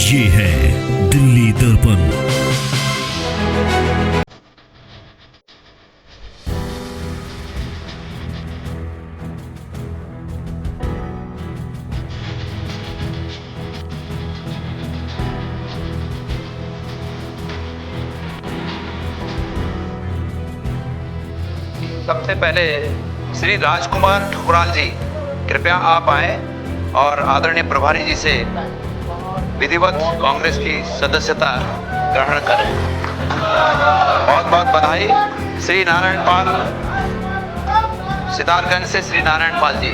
ये है दिल्ली दर्पण। सबसे पहले श्री राजकुमार ठकुराल जी, कृपया आप आए और आदरणीय प्रभारी जी से विधिवत कांग्रेस की सदस्यता ग्रहण करें। बहुत बहुत बधाई। श्री नारायण पाल, सितारगंज से श्री नारायण पाल जी,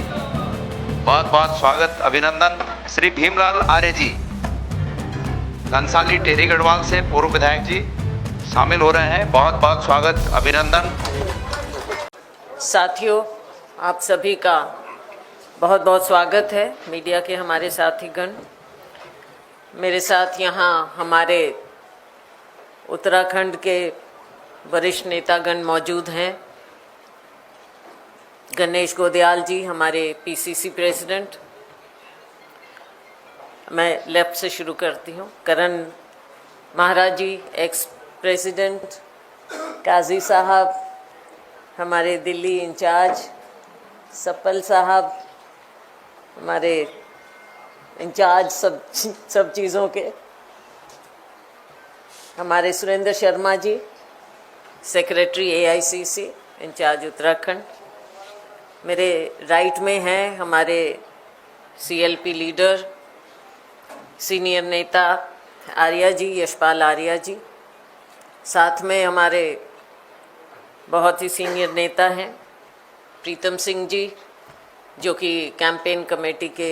बहुत बहुत स्वागत, अभिनंदन। श्री भीमलाल आर्य जी, घनसाली टेरी गढ़वाल से पूर्व विधायक जी शामिल हो रहे हैं, बहुत बहुत स्वागत, अभिनंदन। साथियों, आप सभी का बहुत बहुत स्वागत है। मीडिया के हमारे साथीगण, मेरे साथ यहाँ हमारे उत्तराखंड के वरिष्ठ नेतागण मौजूद हैं। गणेश गोदयाल जी, हमारे पीसीसी प्रेसिडेंट, मैं लेफ्ट से शुरू करती हूँ। करण महाराज जी, एक्स प्रेसिडेंट, काजी साहब, हमारे दिल्ली इंचार्ज, सप्पल साहब, हमारे इंचार्ज सब चीज़ों के, हमारे Surendra Sharma ji, secretary AICC in charge Uttarakhand. मेरे राइट में हैं हमारे सीएलपी लीडर, सीनियर नेता आर्या जी, यशपाल आर्या जी। साथ में हमारे बहुत ही सीनियर नेता हैं प्रीतम सिंह जी, जो कि कैंपेन कमेटी के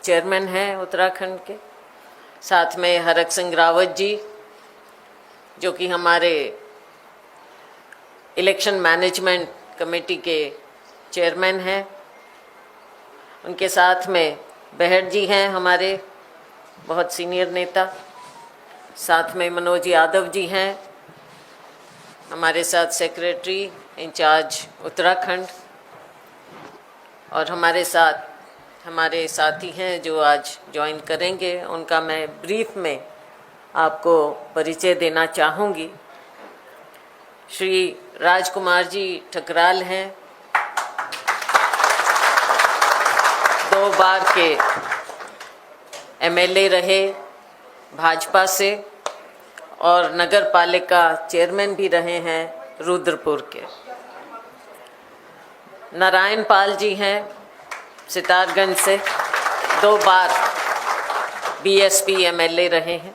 चेयरमैन हैं उत्तराखंड के। साथ में हरक सिंह रावत जी, जो कि हमारे इलेक्शन मैनेजमेंट कमेटी के चेयरमैन हैं। उनके साथ में बहर जी हैं, हमारे बहुत सीनियर नेता। साथ में मनोज यादव जी हैं, हमारे साथ सेक्रेटरी इंचार्ज उत्तराखंड। और हमारे साथ हमारे साथी हैं जो आज ज्वाइन करेंगे, उनका मैं ब्रीफ में आपको परिचय देना चाहूँगी। श्री राजकुमार जी ठकराल हैं, 2 बार के एमएलए रहे भाजपा से और नगर पालिका चेयरमैन भी रहे हैं रुद्रपुर के। नारायण पाल जी हैं सितारगंज से, 2 बार बीएसपी एमएलए रहे हैं।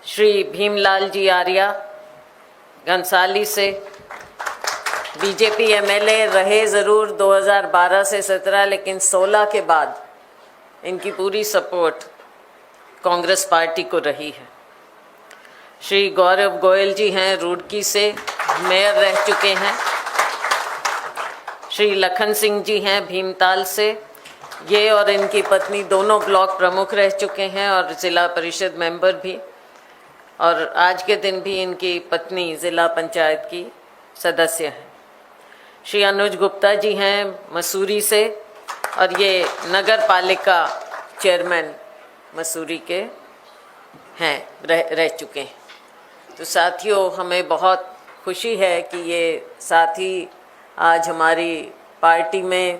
श्री भीमलाल जी आर्या, घनसाली से बीजेपी एमएलए रहे ज़रूर 2012 से 17, लेकिन 16 के बाद इनकी पूरी सपोर्ट कांग्रेस पार्टी को रही है। श्री गौरव गोयल जी हैं, रुड़की से मेयर रह चुके हैं। श्री लखन सिंह जी हैं, भीमताल से, ये और इनकी पत्नी दोनों ब्लॉक प्रमुख रह चुके हैं और ज़िला परिषद मेंबर भी, और आज के दिन भी इनकी पत्नी ज़िला पंचायत की सदस्य हैं। श्री अनुज गुप्ता जी हैं मसूरी से, और ये नगर पालिका चेयरमैन मसूरी के हैं, रह चुके हैं। तो साथियों, हमें बहुत खुशी है कि ये साथी आज हमारी पार्टी में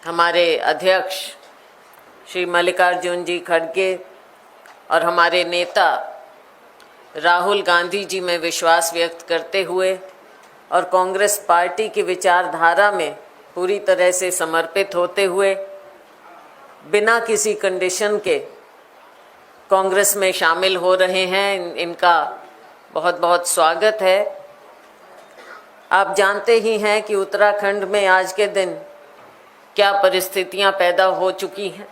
हमारे अध्यक्ष श्री मल्लिकार्जुन जी खड़गे और हमारे नेता राहुल गांधी जी में विश्वास व्यक्त करते हुए और कांग्रेस पार्टी की विचारधारा में पूरी तरह से समर्पित होते हुए बिना किसी कंडीशन के कांग्रेस में शामिल हो रहे हैं। इनका बहुत बहुत स्वागत है। आप जानते ही हैं कि उत्तराखंड में आज के दिन क्या परिस्थितियां पैदा हो चुकी हैं।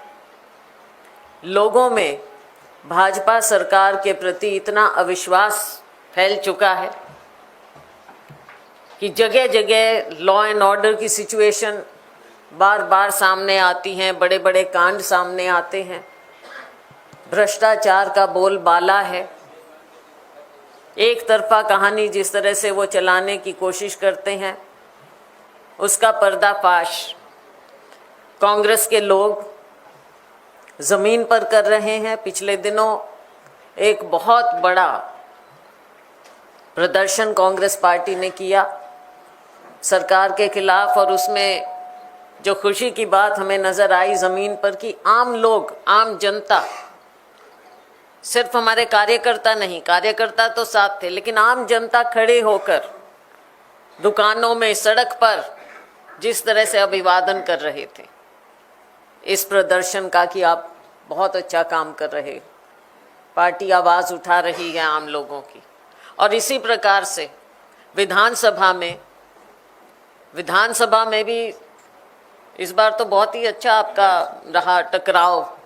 लोगों में भाजपा सरकार के प्रति इतना अविश्वास फैल चुका है कि जगह जगह लॉ एंड ऑर्डर की सिचुएशन बार बार सामने आती हैं, बड़े बड़े कांड सामने आते हैं, भ्रष्टाचार का बोलबाला है। एक तरफा कहानी जिस तरह से वो चलाने की कोशिश करते हैं, उसका पर्दाफाश कांग्रेस के लोग ज़मीन पर कर रहे हैं। पिछले दिनों एक बहुत बड़ा प्रदर्शन कांग्रेस पार्टी ने किया सरकार के खिलाफ, और उसमें जो खुशी की बात हमें नज़र आई ज़मीन पर कि आम लोग, आम जनता, सिर्फ हमारे कार्यकर्ता नहीं, कार्यकर्ता तो साथ थे, लेकिन आम जनता खड़े होकर दुकानों में, सड़क पर जिस तरह से अभिवादन कर रहे थे इस प्रदर्शन का कि आप बहुत अच्छा काम कर रहे हो, पार्टी आवाज़ उठा रही है आम लोगों की। और इसी प्रकार से विधानसभा में भी इस बार तो बहुत ही अच्छा आपका रहा टकराव।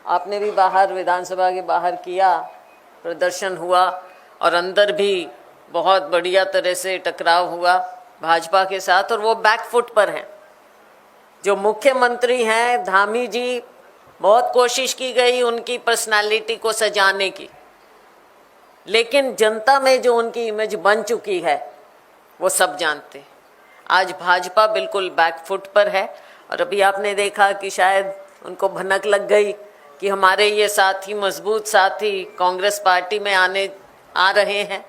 आपने भी बाहर, विधानसभा के बाहर किया, प्रदर्शन हुआ, और अंदर भी बहुत बढ़िया तरह से टकराव हुआ भाजपा के साथ, और वो बैकफुट पर हैं। जो मुख्यमंत्री हैं धामी जी, बहुत कोशिश की गई उनकी पर्सनालिटी को सजाने की, लेकिन जनता में जो उनकी इमेज बन चुकी है वो सब जानते हैं। आज भाजपा बिल्कुल बैकफुट पर है, और अभी आपने देखा कि शायद उनको भनक लग गई कि हमारे ये साथी, मजबूत साथी कांग्रेस पार्टी में आ रहे हैं,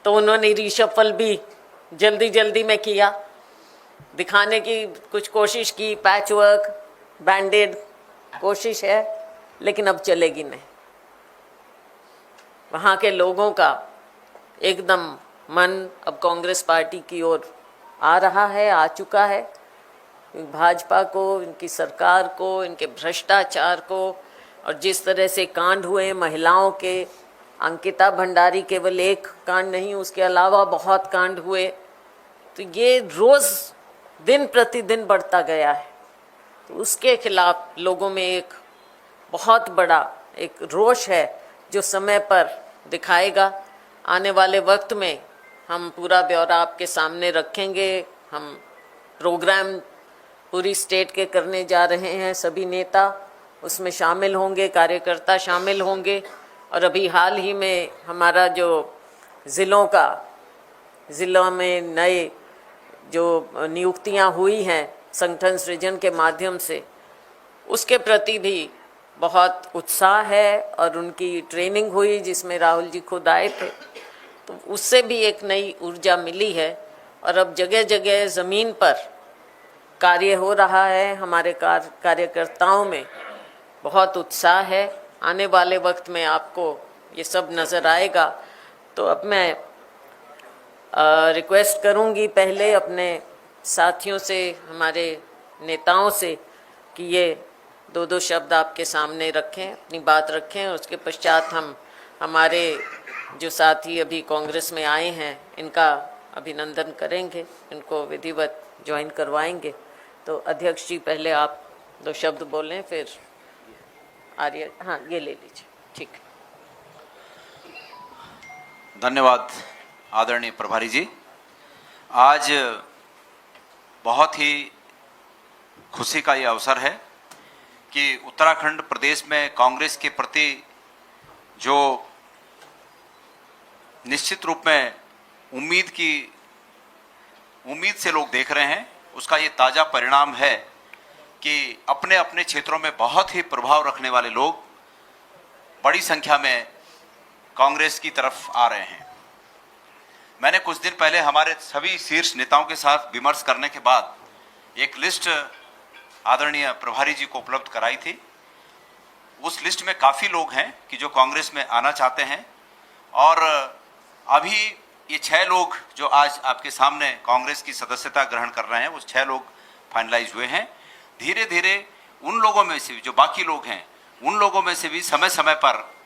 तो उन्होंने रिशफल भी जल्दी जल्दी में किया, दिखाने की कुछ कोशिश की, पैच वर्क, बैंडेड कोशिश है, लेकिन अब चलेगी नहीं। वहाँ के लोगों का एकदम मन अब कांग्रेस पार्टी की ओर आ रहा है, आ चुका है। भाजपा को, इनकी सरकार को, इनके भ्रष्टाचार को, और जिस तरह से कांड हुए महिलाओं के, अंकिता भंडारी केवल एक कांड नहीं, उसके अलावा बहुत कांड हुए, तो ये रोज़ दिन प्रतिदिन बढ़ता गया है। तो उसके खिलाफ लोगों में एक बहुत बड़ा एक रोष है जो समय पर दिखाएगा। आने वाले वक्त में हम पूरा ब्यौरा आपके सामने रखेंगे। हम प्रोग्राम पूरी स्टेट के करने जा रहे हैं, सभी नेता उसमें शामिल होंगे, कार्यकर्ता शामिल होंगे। और अभी हाल ही में हमारा जो ज़िलों में नए जो नियुक्तियां हुई हैं संगठन सृजन के माध्यम से, उसके प्रति भी बहुत उत्साह है, और उनकी ट्रेनिंग हुई जिसमें राहुल जी खुद आए थे, तो उससे भी एक नई ऊर्जा मिली है। और अब जगह जगह ज़मीन पर कार्य हो रहा है, हमारे कार्यकर्ताओं में बहुत उत्साह है। आने वाले वक्त में आपको ये सब नज़र आएगा। तो अब मैं रिक्वेस्ट करूंगी पहले अपने साथियों से, हमारे नेताओं से, कि ये दो शब्द आपके सामने रखें, अपनी बात रखें। उसके पश्चात हम हमारे जो साथी अभी कांग्रेस में आए हैं इनका अभिनंदन करेंगे, इनको विधिवत ज्वाइन करवाएंगे। तो अध्यक्ष जी पहले आप 2 शब्द बोलें, फिर आर्य, हाँ ये ले लीजिए, ठीक है। धन्यवाद आदरणीय प्रभारी जी। आज बहुत ही खुशी का ये अवसर है कि उत्तराखंड प्रदेश में कांग्रेस के प्रति जो निश्चित रूप में उम्मीद से लोग देख रहे हैं, उसका ये ताज़ा परिणाम है कि अपने अपने क्षेत्रों में बहुत ही प्रभाव रखने वाले लोग बड़ी संख्या में कांग्रेस की तरफ आ रहे हैं। मैंने कुछ दिन पहले हमारे सभी शीर्ष नेताओं के साथ विमर्श करने के बाद एक लिस्ट आदरणीय प्रभारी जी को उपलब्ध कराई थी। उस लिस्ट में काफ़ी लोग हैं कि जो कांग्रेस में आना चाहते हैं, और अभी ये 6 लोग जो आज आपके सामने कांग्रेस की सदस्यता ग्रहण कर रहे हैं, वो 6 लोग फाइनलाइज हुए हैं। धीरे धीरे उन लोगों में से भी जो बाकी लोग हैं, उन लोगों में से भी समय समय पर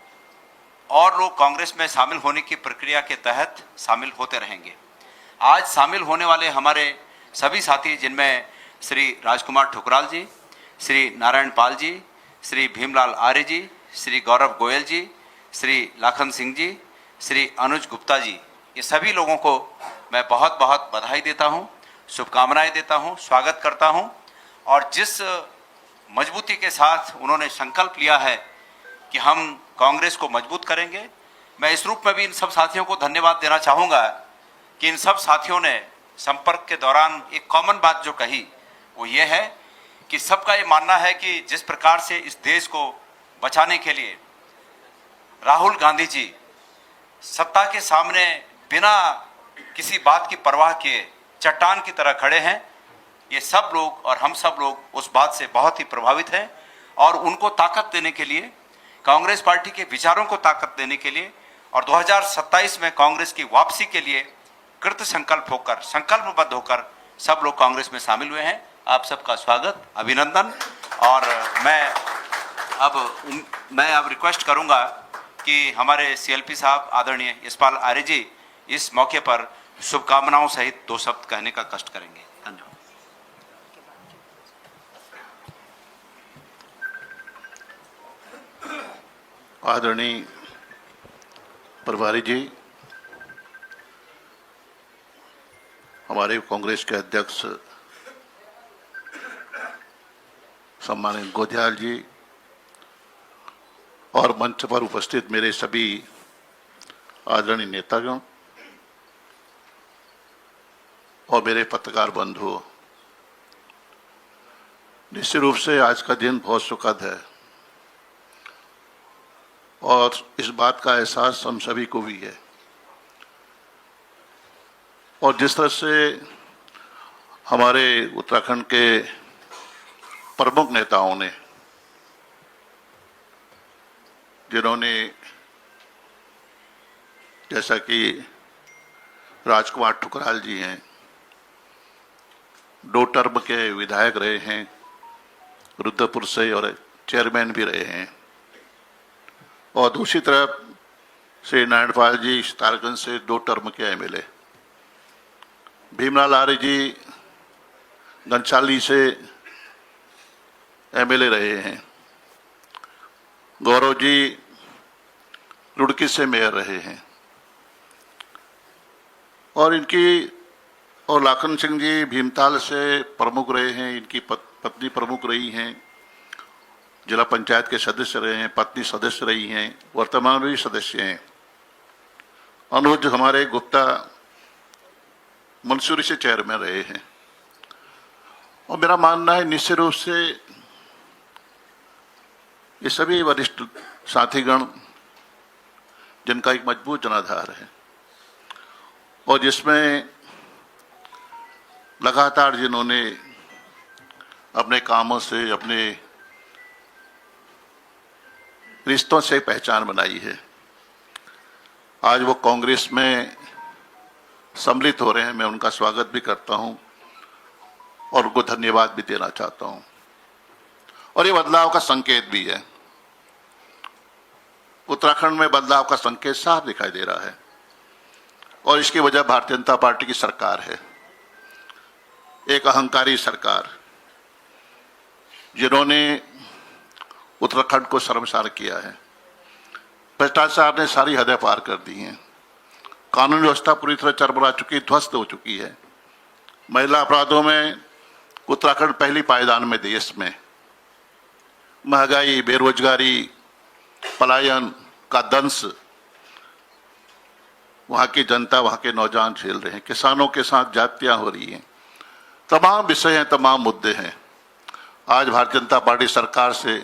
और लोग कांग्रेस में शामिल होने की प्रक्रिया के तहत शामिल होते रहेंगे। आज शामिल होने वाले हमारे सभी साथी, जिनमें श्री राजकुमार ठुकराल जी, श्री नारायण पाल जी, श्री भीमलाल आर्य जी, श्री गौरव गोयल जी, श्री लाखन सिंह जी, श्री अनुज गुप्ता जी, ये सभी लोगों को मैं बहुत बहुत बधाई देता हूँ, शुभकामनाएं देता हूँ, स्वागत करता हूँ। और जिस मजबूती के साथ उन्होंने संकल्प लिया है कि हम कांग्रेस को मजबूत करेंगे, मैं इस रूप में भी इन सब साथियों को धन्यवाद देना चाहूँगा कि इन सब साथियों ने संपर्क के दौरान एक कॉमन बात जो कही वो ये है कि सबका ये मानना है कि जिस प्रकार से इस देश को बचाने के लिए राहुल गांधी जी सत्ता के सामने बिना किसी बात की परवाह किए चट्टान की तरह खड़े हैं, ये सब लोग और हम सब लोग उस बात से बहुत ही प्रभावित हैं और उनको ताकत देने के लिए, कांग्रेस पार्टी के विचारों को ताकत देने के लिए और 2027 में कांग्रेस की वापसी के लिए कृत संकल्प होकर, संकल्पबद्ध होकर सब लोग कांग्रेस में शामिल हुए हैं। आप सबका स्वागत, अभिनंदन। और मैं अब रिक्वेस्ट करूंगा कि हमारे सीएलपी साहब आदरणीय यशपाल आर्य जी इस मौके पर शुभकामनाओं सहित 2 शब्द कहने का कष्ट करेंगे। धन्यवाद। आदरणीय प्रभारी जी, हमारे कांग्रेस के अध्यक्ष सम्मानित गोधियाल जी और मंच पर उपस्थित मेरे सभी आदरणीय नेतागण और मेरे पत्रकार बंधुओं, निश्चित रूप से आज का दिन बहुत सुखद है और इस बात का एहसास हम सभी को भी है। और जिस तरह से हमारे उत्तराखंड के प्रमुख नेताओं ने, जिन्होंने जैसा कि राजकुमार ठुकराल जी हैं, 2 टर्म के विधायक रहे हैं रुद्रपुर से और चेयरमैन भी रहे हैं, और दूसरी तरफ श्री नारायणपाल जी सितारगंज से 2 टर्म के एमएलए, भीमलाल आर्य जी घनसाली से एमएलए रहे हैं, गौरव जी रुड़की से मेयर रहे हैं, और लाखन सिंह जी भीमताल से प्रमुख रहे हैं, इनकी पत्नी प्रमुख रही हैं, जिला पंचायत के सदस्य रहे हैं, पत्नी सदस्य रही हैं, वर्तमान में भी सदस्य हैं। अनुज हमारे गुप्ता मंसूरी से चेयरमैन रहे हैं। और मेरा मानना है निश्चित रूप से ये सभी वरिष्ठ साथीगण जिनका एक मजबूत जनाधार है और जिसमें लगातार जिन्होंने अपने कामों से, अपने रिश्तों से पहचान बनाई है, आज वो कांग्रेस में सम्मिलित हो रहे हैं। मैं उनका स्वागत भी करता हूं और उनको धन्यवाद भी देना चाहता हूं। और ये बदलाव का संकेत भी है। उत्तराखंड में बदलाव का संकेत साफ दिखाई दे रहा है और इसकी वजह भारतीय जनता पार्टी की सरकार है, एक अहंकारी सरकार जिन्होंने उत्तराखंड को शर्मसार किया है। भ्रष्टाचार ने सारी हदें पार कर दी हैं, कानून व्यवस्था पूरी तरह चरमरा चुकी, ध्वस्त हो चुकी है। महिला अपराधों में उत्तराखंड पहली पायदान में देश में, महंगाई, बेरोजगारी, पलायन का दंश वहां की जनता, वहां के नौजवान झेल रहे हैं। किसानों के साथ जातियां हो रही हैं, तमाम विषय हैं, तमाम मुद्दे हैं। आज भारतीय जनता पार्टी सरकार से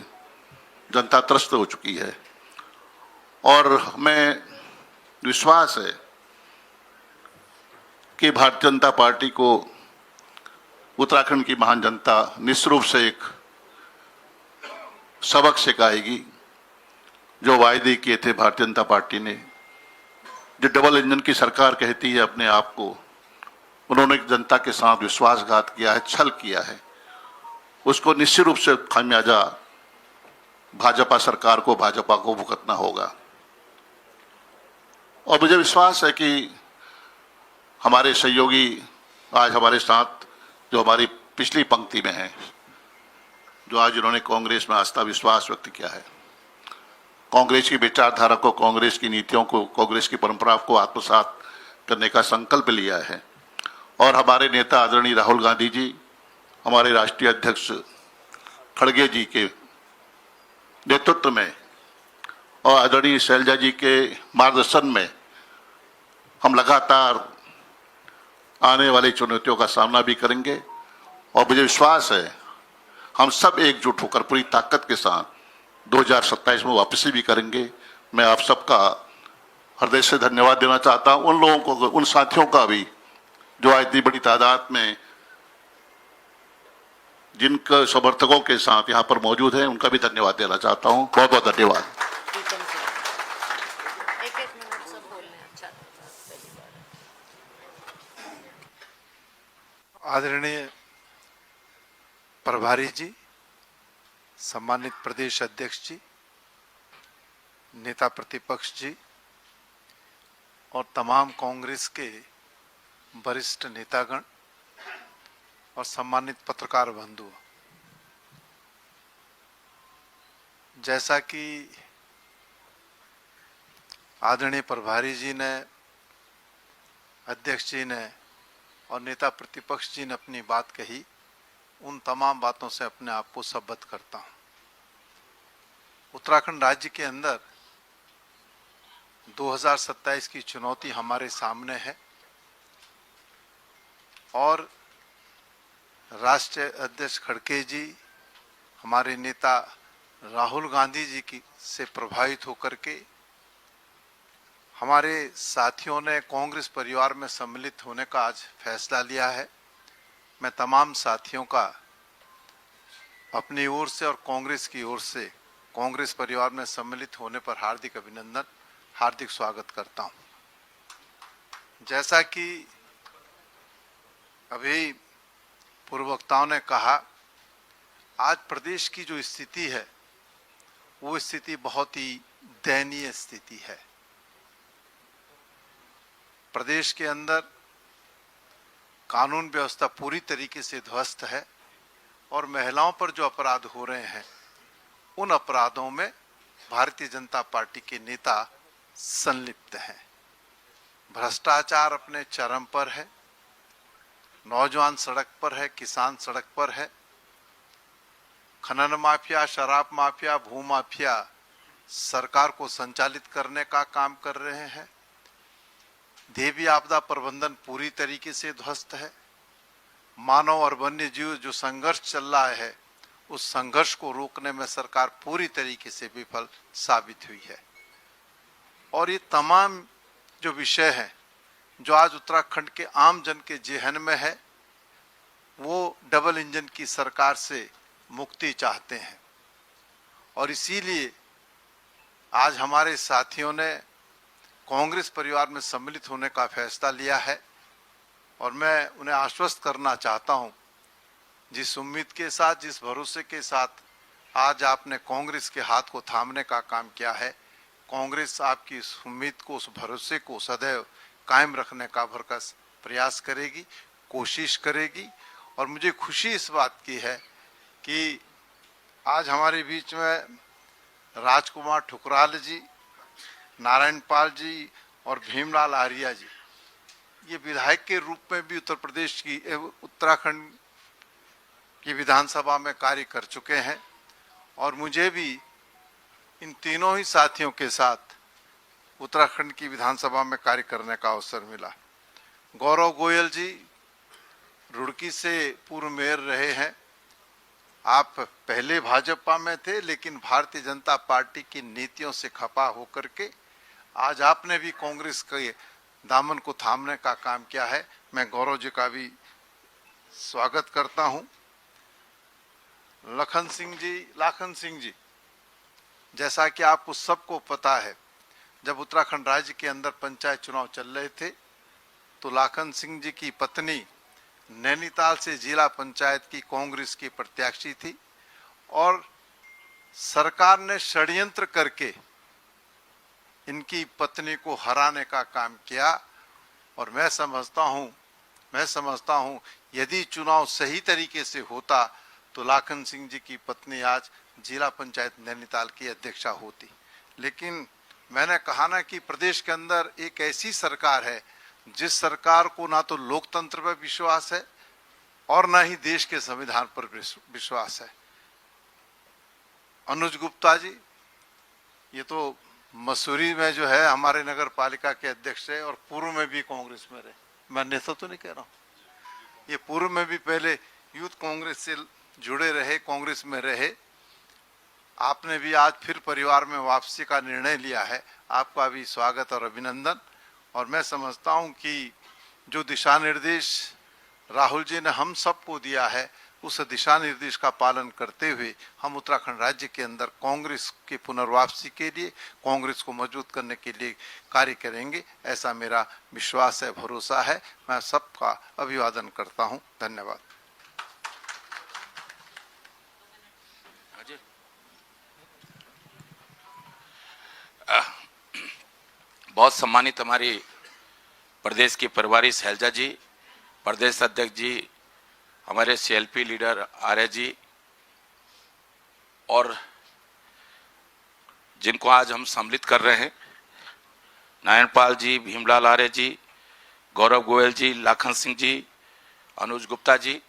जनता त्रस्त हो चुकी है और हमें विश्वास है कि भारतीय जनता पार्टी को उत्तराखंड की महान जनता निश्चित रूप से एक सबक सिखाएगी। जो वायदे किए थे भारतीय जनता पार्टी ने, जो डबल इंजन की सरकार कहती है अपने आप को, उन्होंने जनता के साथ विश्वासघात किया है, छल किया है, उसको निश्चित रूप से खामियाजा भाजपा सरकार को, भाजपा को भुगतना होगा। और मुझे विश्वास है कि हमारे सहयोगी आज हमारे साथ जो हमारी पिछली पंक्ति में हैं, जो आज उन्होंने कांग्रेस में आस्था विश्वास व्यक्त किया है, कांग्रेस की विचारधारा को, कांग्रेस की नीतियों को, कांग्रेस की परंपरा को आत्मसात करने का संकल्प लिया है। और हमारे नेता आदरणीय राहुल गांधी जी, हमारे राष्ट्रीय अध्यक्ष खड़गे जी के नेतृत्व में और आदरणीय शैलजा जी के मार्गदर्शन में हम लगातार आने वाली चुनौतियों का सामना भी करेंगे। और मुझे विश्वास है हम सब एकजुट होकर पूरी ताकत के साथ 2027 में वापसी भी करेंगे। मैं आप सबका हृदय से धन्यवाद देना चाहता हूं, उन लोगों को, उन साथियों का भी जो आज इतनी बड़ी तादाद में जिनके समर्थकों के साथ यहाँ पर मौजूद हैं, उनका भी धन्यवाद देना चाहता हूं। बहुत बहुत धन्यवाद। एक मिनट सब बोलने अच्छा। आदरणीय प्रभारी जी, सम्मानित प्रदेश अध्यक्ष जी, नेता प्रतिपक्ष जी और तमाम कांग्रेस के वरिष्ठ नेतागण और सम्मानित पत्रकार बंधु, जैसा कि आदरणीय प्रभारी जी ने, अध्यक्ष जी ने और नेता प्रतिपक्ष जी ने अपनी बात कही, उन तमाम बातों से अपने आप को संबद्ध करता हूं। उत्तराखंड राज्य के अंदर 2027 की चुनौती हमारे सामने है और राष्ट्रीय अध्यक्ष खड़गे जी, हमारे नेता राहुल गांधी जी की से प्रभावित होकर के हमारे साथियों ने कांग्रेस परिवार में सम्मिलित होने का आज फैसला लिया है। मैं तमाम साथियों का अपनी ओर से और कांग्रेस की ओर से कांग्रेस परिवार में सम्मिलित होने पर हार्दिक अभिनंदन, हार्दिक स्वागत करता हूं। जैसा कि अभी पूर्व वक्ताओं ने कहा, आज प्रदेश की जो स्थिति है वो स्थिति बहुत ही दयनीय स्थिति है। प्रदेश के अंदर कानून व्यवस्था पूरी तरीके से ध्वस्त है और महिलाओं पर जो अपराध हो रहे हैं उन अपराधों में भारतीय जनता पार्टी के नेता संलिप्त हैं। भ्रष्टाचार अपने चरम पर है, नौजवान सड़क पर है, किसान सड़क पर है, खनन माफिया, शराब माफिया, भू माफिया सरकार को संचालित करने का काम कर रहे हैं। देवी आपदा प्रबंधन पूरी तरीके से ध्वस्त है। मानव और वन्य जीव जो संघर्ष चल रहा है उस संघर्ष को रोकने में सरकार पूरी तरीके से विफल साबित हुई है। और ये तमाम जो विषय है जो आज उत्तराखंड के आम जन के जेहन में है, वो डबल इंजन की सरकार से मुक्ति चाहते हैं। और इसीलिए आज हमारे साथियों ने कांग्रेस परिवार में सम्मिलित होने का फैसला लिया है और मैं उन्हें आश्वस्त करना चाहता हूं, जिस उम्मीद के साथ, जिस भरोसे के साथ आज आपने कांग्रेस के हाथ को थामने का काम किया है, कांग्रेस आपकी इस उम्मीद को, उस भरोसे को सदैव कायम रखने का भरकस प्रयास करेगी, कोशिश करेगी। और मुझे खुशी इस बात की है कि आज हमारे बीच में राजकुमार ठुकराल जी, नारायण पाल जी और भीमलाल आर्या जी ये विधायक के रूप में भी उत्तर प्रदेश की, उत्तराखंड की विधानसभा में कार्य कर चुके हैं। और मुझे भी इन तीनों ही साथियों के साथ उत्तराखंड की विधानसभा में कार्य करने का अवसर मिला। गौरव गोयल जी रुड़की से पूर्व मेयर रहे हैं। आप पहले भाजपा में थे लेकिन भारतीय जनता पार्टी की नीतियों से खपा होकर के आज आपने भी कांग्रेस के दामन को थामने का काम किया है। मैं गौरव जी का भी स्वागत करता हूं। लाखन सिंह जी, जैसा कि आपको सबको पता है, जब उत्तराखंड राज्य के अंदर पंचायत चुनाव चल रहे थे तो लाखन सिंह जी की पत्नी नैनीताल से जिला पंचायत की कांग्रेस की प्रत्याशी थी और सरकार ने षड्यंत्र करके इनकी पत्नी को हराने का काम किया। और मैं समझता हूं यदि चुनाव सही तरीके से होता तो लाखन सिंह जी की पत्नी आज जिला पंचायत नैनीताल की अध्यक्षा होती। लेकिन मैंने कहा ना कि प्रदेश के अंदर एक ऐसी सरकार है जिस सरकार को ना तो लोकतंत्र पर विश्वास है और ना ही देश के संविधान पर विश्वास है। अनुज गुप्ता जी ये तो मसूरी में जो है हमारे नगर पालिका के अध्यक्ष है और पूर्व में भी कांग्रेस में रहे। मैं नेता तो नहीं कह रहा हूँ, ये पूर्व में भी पहले यूथ कांग्रेस से जुड़े रहे, कांग्रेस में रहे। आपने भी आज फिर परिवार में वापसी का निर्णय लिया है, आपका भी स्वागत और अभिनंदन। और मैं समझता हूं कि जो दिशा निर्देश राहुल जी ने हम सबको दिया है, उस दिशा निर्देश का पालन करते हुए हम उत्तराखंड राज्य के अंदर कांग्रेस की पुनर्वापसी के लिए, कांग्रेस को मजबूत करने के लिए कार्य करेंगे, ऐसा मेरा विश्वास है, भरोसा है। मैं सबका अभिवादन करता हूं। धन्यवाद। बहुत सम्मानित हमारी प्रदेश की प्रभारी शैलजा जी, प्रदेश अध्यक्ष जी, हमारे सीएलपी लीडर आर्य जी, और जिनको आज हम सम्मिलित कर रहे हैं, नारायणपाल जी, भीमलाल आर्य जी, गौरव गोयल जी, लाखन सिंह जी, अनुज गुप्ता जी,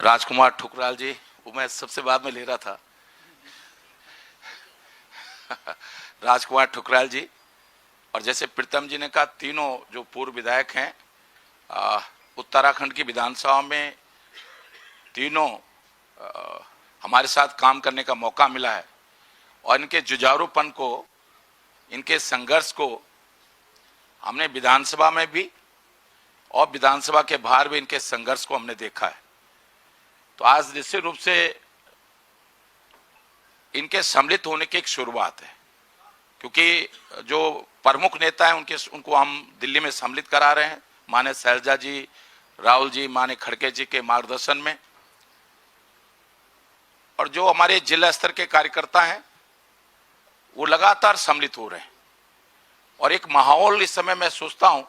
राजकुमार ठुकराल जी, वो मैं सबसे बाद में ले रहा था राजकुमार ठुकराल जी, और जैसे प्रीतम जी ने कहा, तीनों जो पूर्व विधायक हैं, उत्तराखंड की विधानसभा में तीनों हमारे साथ काम करने का मौका मिला है, और इनके जुझारूपन को, इनके संघर्ष को हमने विधानसभा में भी और विधानसभा के बाहर भी इनके संघर्ष को हमने देखा है। तो आज निश्चित रूप से इनके सम्मिलित होने की एक शुरुआत है, क्योंकि जो प्रमुख नेता हैं उनको हम दिल्ली में सम्मिलित करा रहे हैं, माने शैलजा जी, राहुल जी, माने खड़गे जी के मार्गदर्शन में, और जो हमारे जिला स्तर के कार्यकर्ता हैं वो लगातार सम्मिलित हो रहे हैं। और एक माहौल इस समय मैं सोचता हूं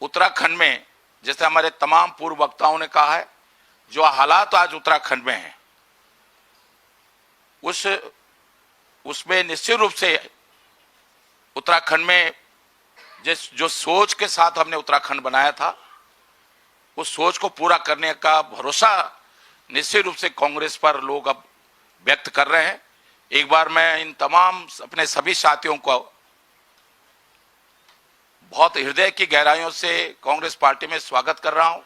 उत्तराखंड में, जैसे हमारे तमाम पूर्व वक्ताओं ने कहा है, जो हालात आज उत्तराखंड में हैं उसमें निश्चित रूप से उत्तराखंड में जो सोच के साथ हमने उत्तराखंड बनाया था, उस सोच को पूरा करने का भरोसा निश्चित रूप से कांग्रेस पर लोग अब व्यक्त कर रहे हैं। एक बार मैं इन तमाम अपने सभी साथियों को बहुत हृदय की गहराइयों से कांग्रेस पार्टी में स्वागत कर रहा हूं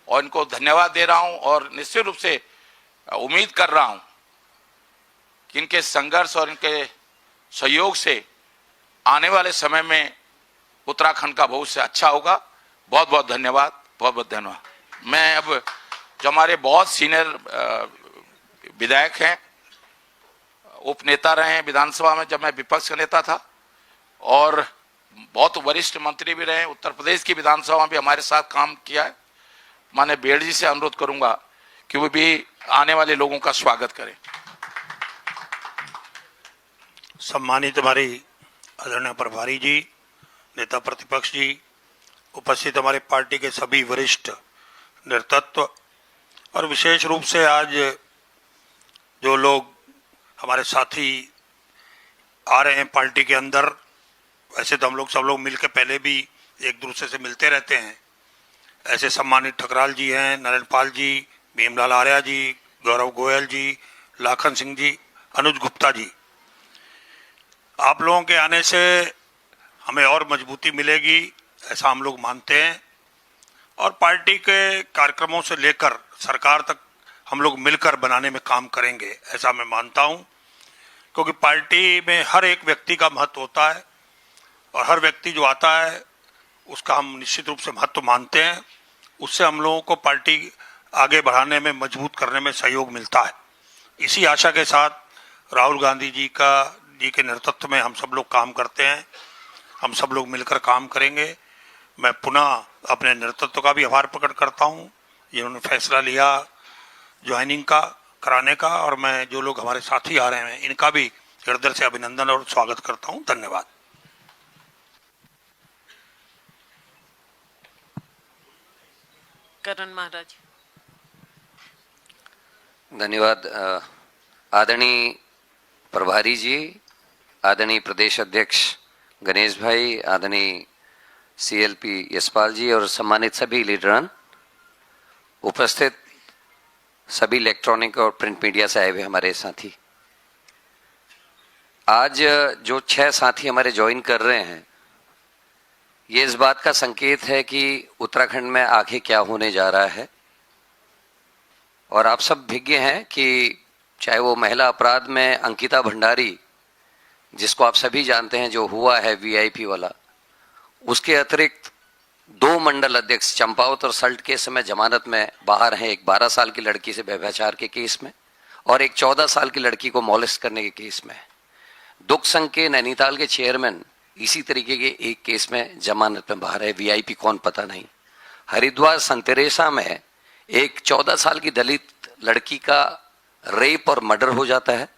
और इनको धन्यवाद दे रहा हूं, और निश्चित रूप से उम्मीद कर रहा हूं कि इनके संघर्ष और इनके सहयोग से आने वाले समय में उत्तराखंड का भविष्य अच्छा होगा। बहुत बहुत धन्यवाद, बहुत बहुत धन्यवाद। मैं अब जो हमारे बहुत सीनियर विधायक हैं, उपनेता रहे हैं विधानसभा में जब मैं विपक्ष का नेता था, और बहुत वरिष्ठ मंत्री भी रहे, उत्तर प्रदेश की विधानसभा में भी हमारे साथ काम किया है, माने बेड़ जी से अनुरोध करूंगा कि वो भी आने वाले लोगों का स्वागत करें। सम्मानित हमारी आदरणीय प्रभारी जी, नेता प्रतिपक्ष जी, उपस्थित हमारे पार्टी के सभी वरिष्ठ नेतृत्व, और विशेष रूप से आज जो लोग हमारे साथी आ रहे हैं पार्टी के अंदर, वैसे तो हम लोग सब लोग मिलकर पहले भी एक दूसरे से मिलते रहते हैं, ऐसे सम्मानित ठकराल जी हैं, नारायणपाल जी, भीमलाल आर्या जी, गौरव गोयल जी, लाखन सिंह जी, अनुज गुप्ता जी, आप लोगों के आने से हमें और मजबूती मिलेगी, ऐसा हम लोग मानते हैं। और पार्टी के कार्यक्रमों से लेकर सरकार तक हम लोग मिलकर बनाने में काम करेंगे, ऐसा मैं मानता हूं, क्योंकि पार्टी में हर एक व्यक्ति का महत्व होता है, और हर व्यक्ति जो आता है उसका हम निश्चित रूप से महत्व मानते हैं। उससे हम लोगों को पार्टी आगे बढ़ाने में, मजबूत करने में सहयोग मिलता है। इसी आशा के साथ राहुल गांधी जी के नेतृत्व में हम सब लोग काम करते हैं, हम सब लोग मिलकर काम करेंगे। मैं पुनः अपने नेतृत्व का भी आभार प्रकट करता हूं, जिन्होंने फैसला लिया ज्वाइनिंग का कराने का, और मैं जो लोग हमारे साथी आ रहे हैं इनका भी हृदय से अभिनंदन और स्वागत करता हूं। धन्यवाद। करण महाराज। धन्यवाद। आदरणीय प्रभारी जी, आदरणीय प्रदेश अध्यक्ष गणेश भाई, आदरणीय सीएलपी यशपाल जी, और सम्मानित सभी लीडरान, उपस्थित सभी इलेक्ट्रॉनिक और प्रिंट मीडिया से आए हुए हमारे साथी, आज जो 6 साथी हमारे ज्वाइन कर रहे हैं, ये इस बात का संकेत है कि उत्तराखंड में आगे क्या होने जा रहा है। और आप सब विज्ञ हैं कि चाहे वो महिला अपराध में अंकिता भंडारी, जिसको आप सभी जानते हैं, जो हुआ है वीआईपी वाला, उसके अतिरिक्त 2 मंडल अध्यक्ष चंपावत और सल्ट केस में जमानत में बाहर हैं। एक 12 साल की लड़की से व्यभिचार के केस में और एक 14 साल की लड़की को मॉलेस्ट करने के केस में। दुख संघ के नैनीताल के चेयरमैन इसी तरीके के एक केस में जमानत में बाहर है। वीआईपी कौन पता नहीं। हरिद्वार संतेरेसा में एक 14 साल की दलित लड़की का रेप और मर्डर हो जाता है,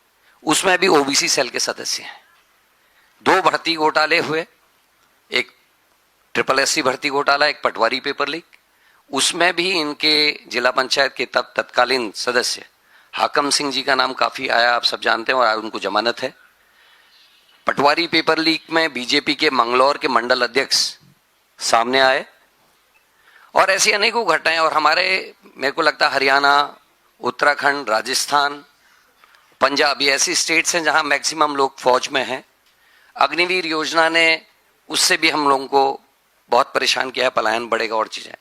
उसमें भी ओबीसी सेल के सदस्य हैं। 2 भर्ती घोटाले हुए, एक SSC भर्ती घोटाला, एक पटवारी पेपर लीक, उसमें भी इनके जिला पंचायत के तब तत्कालीन सदस्य हाकम सिंह जी का नाम काफी आया, आप सब जानते हैं, और आज उनको जमानत है। पटवारी पेपर लीक में बीजेपी के मंगलौर के मंडल अध्यक्ष सामने आए और ऐसी अनेकों घटनाएं। और हमारे, मेरे को लगता है हरियाणा, उत्तराखंड, राजस्थान, पंजाब, ये ऐसी स्टेट्स हैं जहां मैक्सिमम लोग फौज में हैं। अग्निवीर योजना ने उससे भी हम लोगों को बहुत परेशान किया है, पलायन बढ़ेगा और चीजें।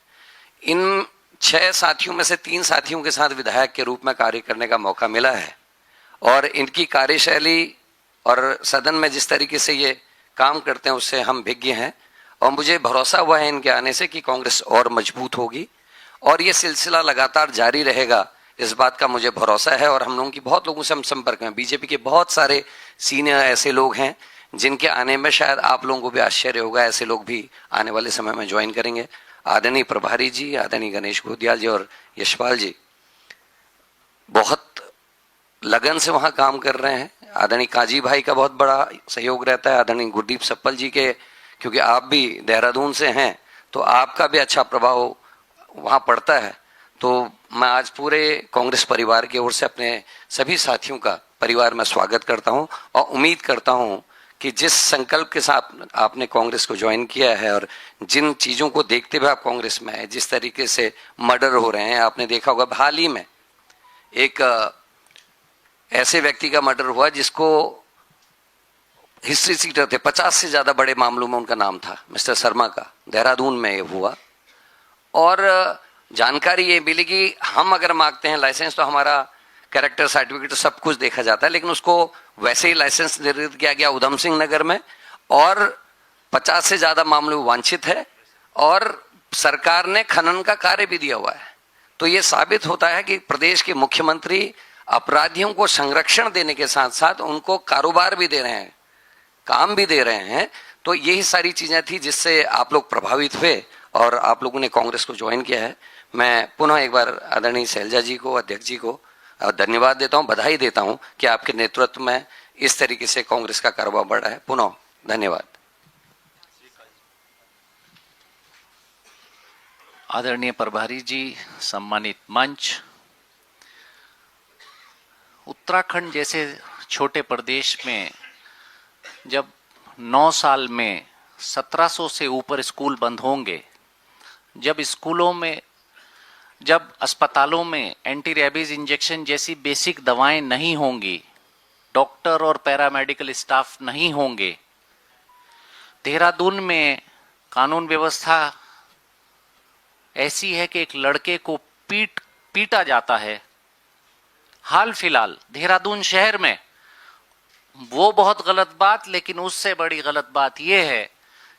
इन 6 साथियों में से 3 साथियों के साथ विधायक के रूप में कार्य करने का मौका मिला है और इनकी कार्यशैली और सदन में जिस तरीके से ये काम करते हैं उससे हम विज्ञ हैं। और मुझे भरोसा हुआ है इनके आने से कि कांग्रेस और मजबूत होगी और ये सिलसिला लगातार जारी रहेगा, इस बात का मुझे भरोसा है। और हम लोगों की बहुत लोगों से हम संपर्क में, बीजेपी के बहुत सारे सीनियर ऐसे लोग हैं जिनके आने में शायद आप लोगों को भी आश्चर्य होगा, ऐसे लोग भी आने वाले समय में ज्वाइन करेंगे। आदरणीय प्रभारी जी, आदरणीय गणेश घोदियाल जी और यशपाल जी बहुत लगन से वहां काम कर रहे हैं। आदरणीय काजी भाई का बहुत बड़ा सहयोग रहता है, आदरणीय गुरदीप सप्पल जी के, क्योंकि आप भी देहरादून से हैं तो आपका भी अच्छा प्रभाव वहां पड़ता है। तो मैं आज पूरे कांग्रेस परिवार की ओर से अपने सभी साथियों का परिवार में स्वागत करता हूं और उम्मीद करता हूं कि जिस संकल्प के साथ आपने कांग्रेस को ज्वाइन किया है और जिन चीजों को देखते हुए आप कांग्रेस में है, जिस तरीके से मर्डर हो रहे हैं, आपने देखा होगा हाल ही में एक ऐसे व्यक्ति का मर्डर हुआ जिसको हिस्ट्री सीटर थे, 50 से ज्यादा बड़े मामलों में उनका नाम था, मिस्टर शर्मा का, देहरादून में ये हुआ। और जानकारी ये मिली कि हम अगर मांगते हैं लाइसेंस तो हमारा कैरेक्टर सर्टिफिकेट सब कुछ देखा जाता है, लेकिन उसको वैसे ही लाइसेंस निर्धारित किया गया उधम सिंह नगर में और 50 से ज्यादा मामले वांछित है और सरकार ने खनन का कार्य भी दिया हुआ है। तो ये साबित होता है कि प्रदेश के मुख्यमंत्री अपराधियों को संरक्षण देने के साथ साथ उनको कारोबार भी दे रहे हैं, काम भी दे रहे हैं। तो यही सारी चीजें थी जिससे आप लोग प्रभावित हुए और आप लोगों ने कांग्रेस को ज्वाइन किया है। मैं पुनः एक बार आदरणीय शैलजा जी को, अध्यक्ष जी को धन्यवाद देता हूं, बधाई देता हूं कि आपके नेतृत्व में इस तरीके से कांग्रेस का कारोबार बढ़ा है। पुनः धन्यवाद। आदरणीय प्रभारी जी, सम्मानित मंच, उत्तराखंड जैसे छोटे प्रदेश में जब 9 साल में 1700 से ऊपर स्कूल बंद होंगे, जब स्कूलों में, जब अस्पतालों में एंटी रेबीज इंजेक्शन जैसी बेसिक दवाएं नहीं होंगी, डॉक्टर और पैरामेडिकल स्टाफ नहीं होंगे, देहरादून में कानून व्यवस्था ऐसी है कि एक लड़के को पीटा जाता है हाल फिलहाल देहरादून शहर में, वो बहुत गलत बात। लेकिन उससे बड़ी गलत बात यह है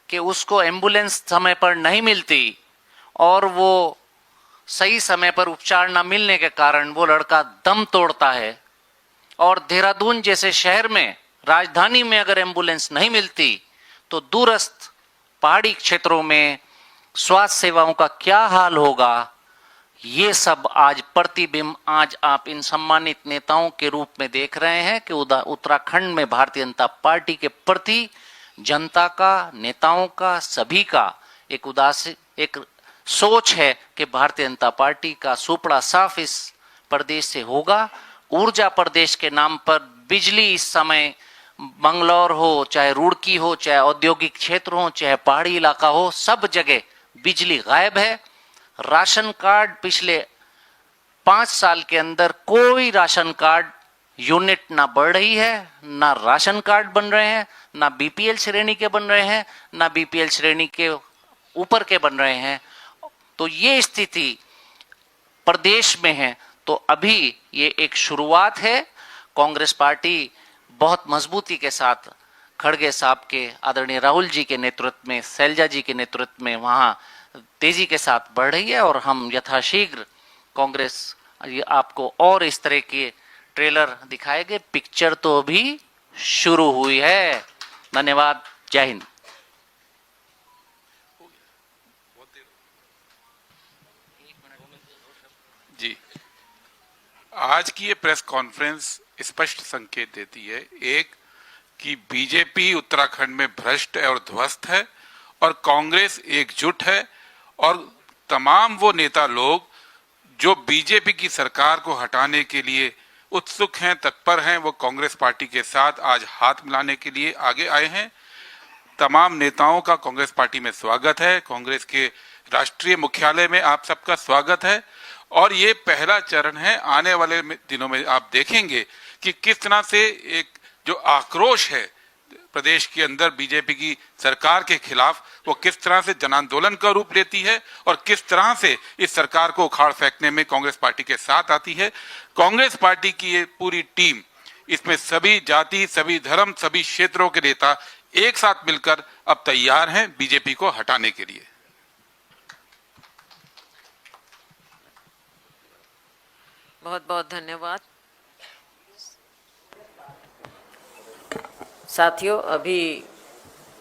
कि उसको एम्बुलेंस समय पर नहीं मिलती और वो सही समय पर उपचार न मिलने के कारण वो लड़का दम तोड़ता है। और देहरादून जैसे शहर में, राजधानी में अगर एम्बुलेंस नहीं मिलती तो दूरस्थ पहाड़ी क्षेत्रों में स्वास्थ्य सेवाओं का क्या हाल होगा, ये सब आज प्रतिबिंब आज आप इन सम्मानित नेताओं के रूप में देख रहे हैं कि उत्तराखंड में भारतीय जनता पार्टी के प्रति जनता का, नेताओं का, सभी का एक सोच है कि भारतीय जनता पार्टी का सुपड़ा साफ इस प्रदेश से होगा। ऊर्जा प्रदेश के नाम पर बिजली इस समय मंगलौर हो, चाहे रुड़की हो, चाहे औद्योगिक क्षेत्र हो, चाहे पहाड़ी इलाका हो, सब जगह बिजली गायब है। राशन कार्ड पिछले 5 साल के अंदर कोई राशन कार्ड यूनिट ना बढ़ रही है, ना राशन कार्ड बन रहे हैं, ना बीपीएल श्रेणी के बन रहे हैं, ना बीपीएल श्रेणी के ऊपर के बन रहे हैं। तो ये स्थिति प्रदेश में है। तो तो अभी ये एक शुरुआत है। कांग्रेस पार्टी बहुत मजबूती के साथ खड़गे साहब के, आदरणीय राहुल जी के नेतृत्व में, शैलजा जी के नेतृत्व में वहाँ तेजी के साथ बढ़ रही है और हम यथाशीघ्र कांग्रेस आपको और इस तरह के ट्रेलर दिखाएंगे। पिक्चर तो अभी शुरू हुई है। धन्यवाद। जय हिंद। जी, आज की ये प्रेस कॉन्फ्रेंस स्पष्ट संकेत देती है, एक कि बीजेपी उत्तराखंड में भ्रष्ट और ध्वस्त है और कांग्रेस एकजुट है और तमाम वो नेता लोग जो बीजेपी की सरकार को हटाने के लिए उत्सुक हैं, तत्पर हैं, वो कांग्रेस पार्टी के साथ आज हाथ मिलाने के लिए आगे आए हैं। तमाम नेताओं का कांग्रेस पार्टी में स्वागत है। कांग्रेस के राष्ट्रीय मुख्यालय में आप सबका स्वागत है और ये पहला चरण है। आने वाले दिनों में आप देखेंगे कि किस तरह से एक जो आक्रोश है प्रदेश के अंदर बीजेपी की सरकार के खिलाफ, वो किस तरह से जन आंदोलन का रूप लेती है और किस तरह से इस सरकार को उखाड़ फेंकने में कांग्रेस पार्टी के साथ आती है। कांग्रेस पार्टी की ये पूरी टीम, इसमें सभी जाति, सभी धर्म, सभी क्षेत्रों के नेता एक साथ मिलकर अब तैयार हैं बीजेपी को हटाने के लिए। बहुत बहुत धन्यवाद। साथियों, अभी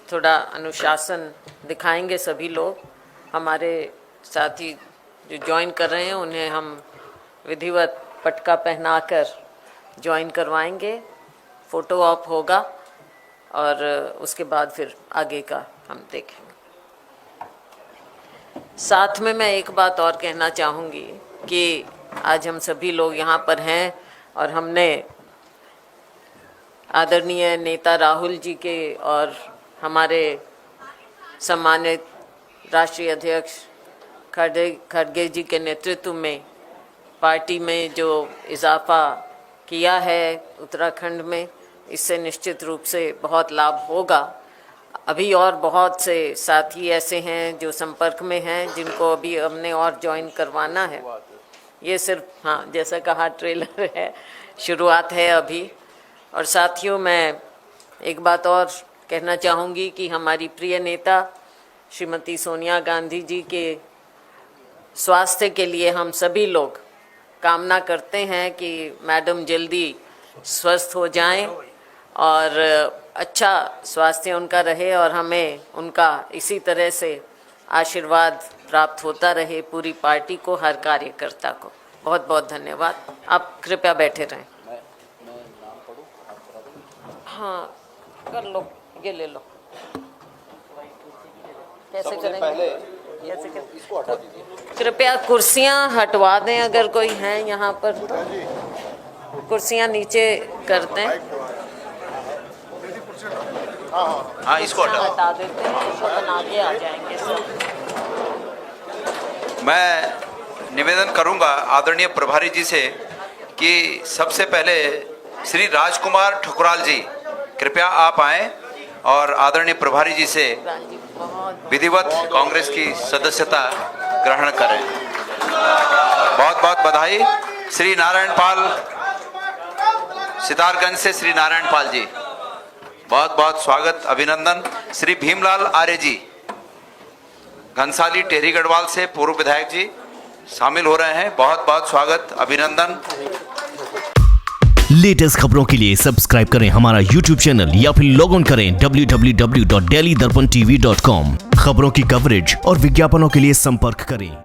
थोड़ा अनुशासन दिखाएंगे सभी लोग। हमारे साथी जो ज्वाइन कर रहे हैं उन्हें हम विधिवत पटका पहनाकर ज्वाइन करवाएंगे। फ़ोटो ऑप होगा और उसके बाद फिर आगे का हम देखेंगे। साथ में मैं एक बात और कहना चाहूँगी कि आज हम सभी लोग यहाँ पर हैं और हमने आदरणीय नेता राहुल जी के और हमारे सम्मानित राष्ट्रीय अध्यक्ष खड़गे जी के नेतृत्व में पार्टी में जो इजाफा किया है उत्तराखंड में, इससे निश्चित रूप से बहुत लाभ होगा। अभी और बहुत से साथी ऐसे हैं जो संपर्क में हैं जिनको अभी हमने और ज्वाइन करवाना है। ये सिर्फ, हाँ, जैसा कहा, ट्रेलर है, शुरुआत है अभी। और साथियों, मैं एक बात और कहना चाहूँगी कि हमारी प्रिय नेता श्रीमती सोनिया गांधी जी के स्वास्थ्य के लिए हम सभी लोग कामना करते हैं कि मैडम जल्दी स्वस्थ हो जाएं और अच्छा स्वास्थ्य उनका रहे और हमें उनका इसी तरह से आशीर्वाद प्राप्त होता रहे, पूरी पार्टी को, हर कार्यकर्ता को। बहुत बहुत धन्यवाद। आप कृपया बैठे रहें। हाँ, कर लो, ये ले लो। कैसे करेंगे? कैसे करें? कृपया कुर्सियां हटवा दें, अगर कोई हैं यहाँ पर तो कुर्सियां नीचे कर दें। हाँ, इसको हटा देते हैं, इसको आगे आ जाएंगे सब। मैं निवेदन करूंगा आदरणीय प्रभारी जी से कि सबसे पहले श्री राजकुमार ठकुराल जी, कृपया आप आएं और आदरणीय प्रभारी जी से विधिवत कांग्रेस की सदस्यता ग्रहण करें। बहुत बहुत बधाई। श्री नारायण पाल, सितारगंज से श्री नारायण पाल जी, बहुत बहुत स्वागत, अभिनंदन। श्री भीमलाल आर्य जी, घनसाली टेहरी गढ़वाल से पूर्व विधायक जी शामिल हो रहे हैं, बहुत बहुत स्वागत, अभिनंदन। लेटेस्ट खबरों के लिए सब्सक्राइब करें हमारा YouTube चैनल या फिर लॉग ऑन करें www.delhidarpantv.com। खबरों की कवरेज और विज्ञापनों के लिए संपर्क करें।